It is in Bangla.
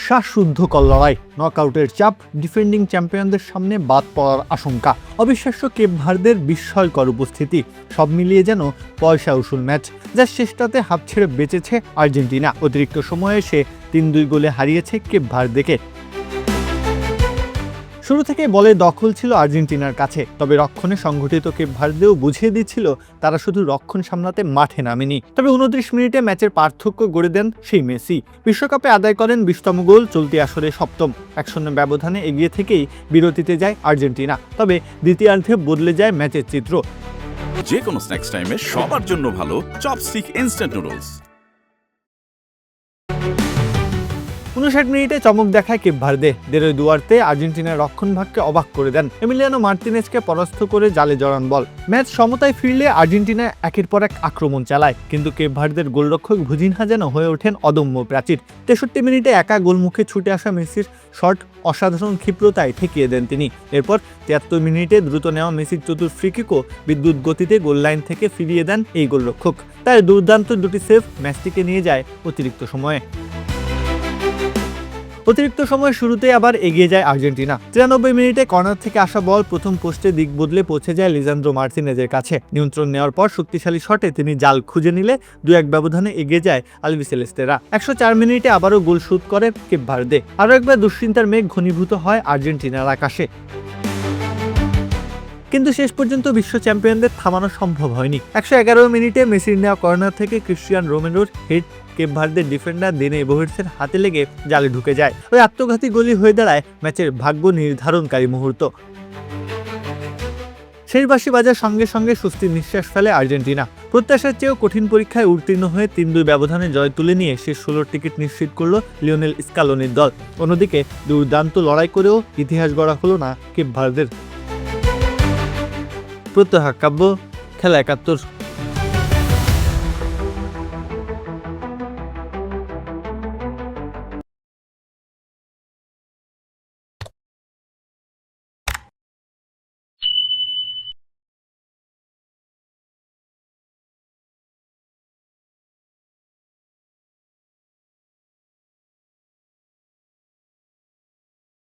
শ্বাসরুদ্ধকর লড়াই, নকআউটের চাপ, ডিফেন্ডিং চ্যাম্পিয়নদের সামনে বাদ পড়ার আশঙ্কা, অবিশ্বাস্য কেপ ভার্দের বিস্ময়কর উপস্থিতি, সব মিলিয়ে যেন পয়সা উসুল ম্যাচ, যার শেষটাতে হাফ ছেড়ে বেঁচেছে আর্জেন্টিনা। অতিরিক্ত সময়ে সে ৩-২ গোলে হারিয়েছে কেপ ভার্দেকে। শুরু থেকে বলের দখল ছিল আর্জেন্টিনার কাছে, তবে রক্ষণে সংগঠিত কেপ ভার্দেও বুঝিয়ে দিচ্ছিল তারা শুধু রক্ষণ সামলাতে মাঠে নামেনি। তবে ২৯ মিনিটে ম্যাচের পার্থক্য গড়ে দেন সেই মেসি। বিশ্বকাপে আদায় করেন ২০তম গোল, চলতি আসরে ৭ম। ১-০ ব্যবধানে এগিয়ে থেকেই বিরতিতে যায় আর্জেন্টিনা। তবে দ্বিতীয়ার্ধে বদলে যায় ম্যাচের চিত্র। যে কোনো স্ন্যাক্স টাইমে সবার জন্য ভালো চপস্টিক ইনস্ট্যান্ট নুডলস। ৫৯ মিনিটে চমক দেখায় কেপ ভার্দে। দেরোয় দুয়ার্তে আর্জেন্টিনার রক্ষণভাগকে অবাক করে দেন। এমিলিয়ানো মার্তিনেজকে পরাস্ত করে জালে জড়ান বল। ম্যাচ সমতায় ফিরলে আর্জেন্টিনা একের পর এক আক্রমণ চালায়, কিন্তু কেপ ভার্দের গোলরক্ষক ভুজিনহা যেন হয়ে ওঠেন অদম্য প্রাচীর। ৬৩ মিনিটে একা গোলমুখে ছুটে আসা মেসির শট অসাধারণ ক্ষিপ্রতায় ঠেকিয়ে দেন তিনি। এরপর ৭৩ মিনিটে দ্রুত নেওয়া মেসির চতুর ফ্রিকিকও বিদ্যুৎ গতিতে গোল লাইন থেকে ফিরিয়ে দেন এই গোলরক্ষক। তাই দুর্দান্ত দুটি সেভ ম্যাচটিকে নিয়ে যায় অতিরিক্ত সময়ে। অতিরিক্ত সময় শুরুতে আবার এগিয়ে যায় আর্জেন্টিনা। ৯৩ মিনিটে কর্নার থেকে আসা বল প্রথম পোস্টে দিক বদলে পৌঁছে যায় লিসান্দ্রো মার্তিনেজের কাছে। নিয়ন্ত্রণ নেওয়ার পর শক্তিশালী শটে তিনি জাল খুঁজে নিলে ২-১ ব্যবধানে এগিয়ে যায় আলবিসেলেস্তেরা। ১০৪ মিনিটে আবারও গোল শুট করে কেপ ভার্দে। আরও একবার দুশ্চিন্তার মেঘ ঘনীভূত হয় আর্জেন্টিনার আকাশে। কিন্তু শেষ পর্যন্ত বিশ্ব চ্যাম্পিয়নদের থামানো সম্ভব হয়নি। ১১১ মিনিটে মেসির নেওয়া কর্নার থেকে ক্রিস্টিয়ান রোমেরোর হেড কেপ ভার্দের ডিফেন্ডার দেনে ইবোভিচের হাতে লেগে জালে ঢুকে যায়। ওই আত্মঘাতী গোলই হয়ে দাঁড়ায় ম্যাচের ভাগ্য নির্ধারণকারী মুহূর্ত। শেষ বাঁশি বাজার সঙ্গে সঙ্গে স্বস্তির নিঃশ্বাস ফেলে আর্জেন্টিনা। প্রত্যাশার চেয়েও কঠিন পরীক্ষায় উত্তীর্ণ হয়ে ৩-২ ব্যবধানে জয় তুলে নিয়ে শেষ ১৬ টিকিট নিশ্চিত করল লিওনেল স্কালোনির দল। অন্যদিকে দুর্দান্ত লড়াই করেও ইতিহাস গড়া হলো না কেপ ভার্দের। প্রত্যহ কাব্য, খেলা ৭১।